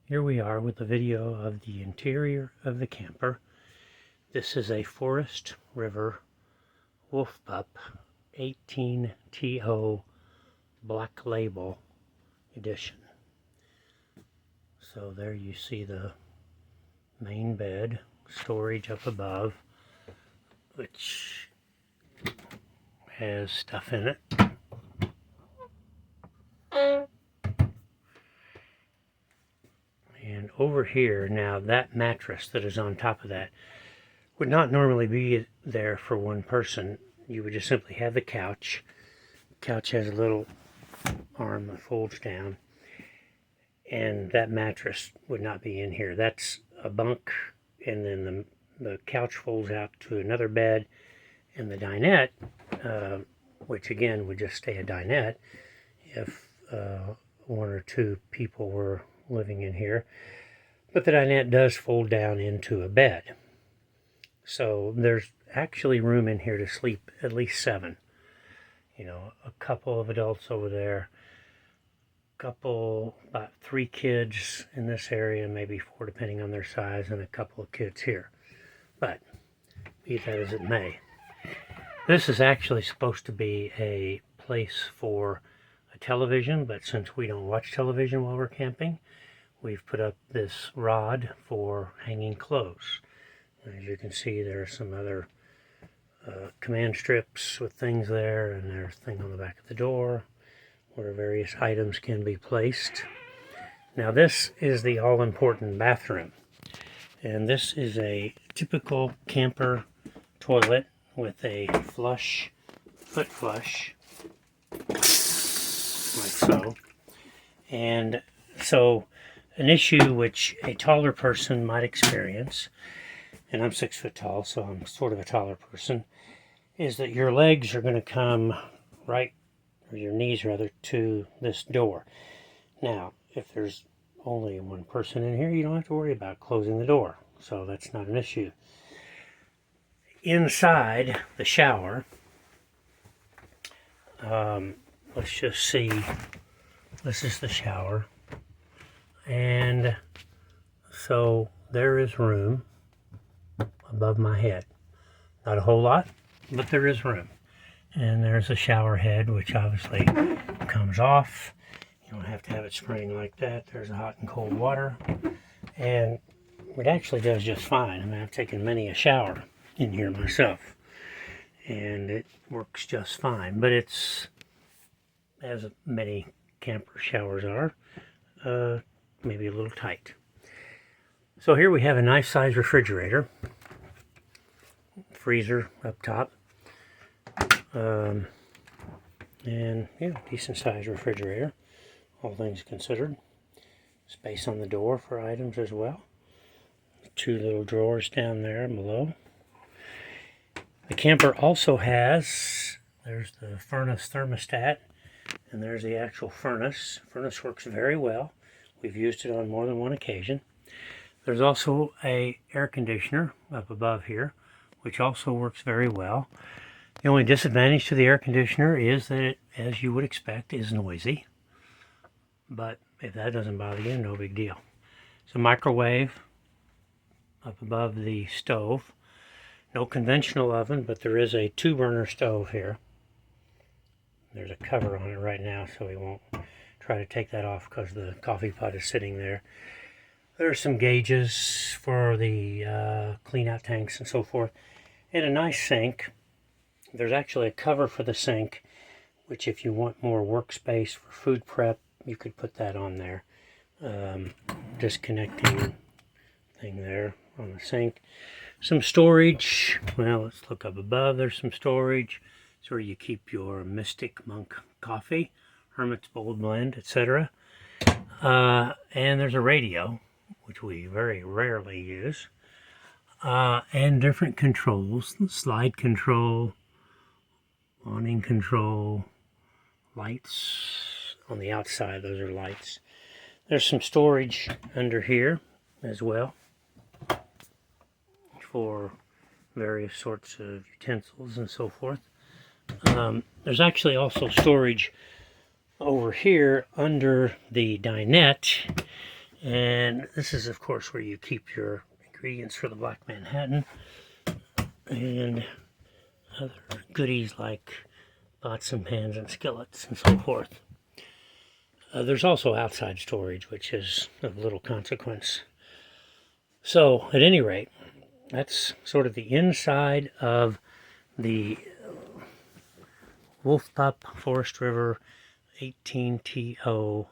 Here we are with a video of the interior of the camper. This is a Forest River Wolf Pup 18TO Black Label edition. So there you see the main bed, storage up above, which has stuff in it. And over here, now that mattress that is on top of that would not normally be there for one person. You would just simply have the couch. The couch has a little arm that folds down, and that mattress would not be in here. That's a bunk, and then the couch folds out to another bed, and the dinette, which again would just stay a dinette if one or two people were living in here, but the dinette does fold down into a bed. So there's actually room in here to sleep at least 7. You know, a couple of adults over there, about 3 kids in this area, maybe 4 depending on their size, and a couple of kids here. But be that as it may, this is actually supposed to be a place for a television, but since we don't watch television while we're camping, we've put up this rod for hanging clothes. As you can see, there are some other command strips with things there, and there's a thing on the back of the door where various items can be placed. Now this is the all-important bathroom, and this is a typical camper toilet with a flush, foot flush, like so. And so an issue which a taller person might experience, and I'm 6 foot tall, so I'm sort of a taller person, is that your legs are going to come right, or your knees rather, to this door. Now, if there's only one person in here, you don't have to worry about closing the door, so that's not an issue. Inside the shower, let's just see, this is the shower, and so there is room above my head. Not a whole lot, but there is room. And there's a shower head, which obviously comes off. You don't have to have it spraying like that. There's a hot and cold water, and it actually does just fine. I mean, I've taken many a shower in here myself, and it works just fine. But it's, as many camper showers are, maybe a little tight. So here we have a nice size refrigerator, freezer up top, and yeah, decent size refrigerator, all things considered. Space on the door for items as well. 2 little drawers down there below. The camper also has, there's the furnace thermostat, and there's the actual furnace. Furnace works very well. We've used it on more than one occasion. There's also a air conditioner up above here, which also works very well. The only disadvantage to the air conditioner is that it, as you would expect, is noisy. But if that doesn't bother you, no big deal. It's a microwave up above the stove. No conventional oven, but there is a 2-burner stove here. There's a cover on it right now, so we won't try to take that off because the coffee pot is sitting there. There are some gauges for the clean-out tanks and so forth, and a nice sink. There's actually a cover for the sink, which if you want more workspace for food prep, you could put that on there. Disconnecting thing there on the sink. Some storage. Well, let's look up above. There's some storage. It's where you keep your Mystic Monk coffee, Hermit's Bold Blend, etc. And there's a radio, which we very rarely use, and different controls, slide control, awning control, lights on the outside, those are lights. There's some storage under here as well for various sorts of utensils and so forth. There's actually also storage over here under the dinette, And this is, of course, where you keep your ingredients for the Black Manhattan and other goodies like pots and pans and skillets and so forth. There's also outside storage, which is of little consequence. So, at any rate, that's sort of the inside of the Wolf Pup Forest River 18TO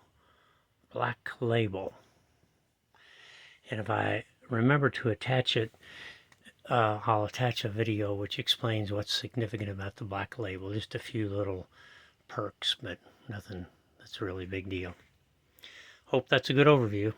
Black Label. And if I remember to attach it, I'll attach a video which explains what's significant about the Black Label. Just a few little perks, but nothing that's a really big deal. Hope that's a good overview.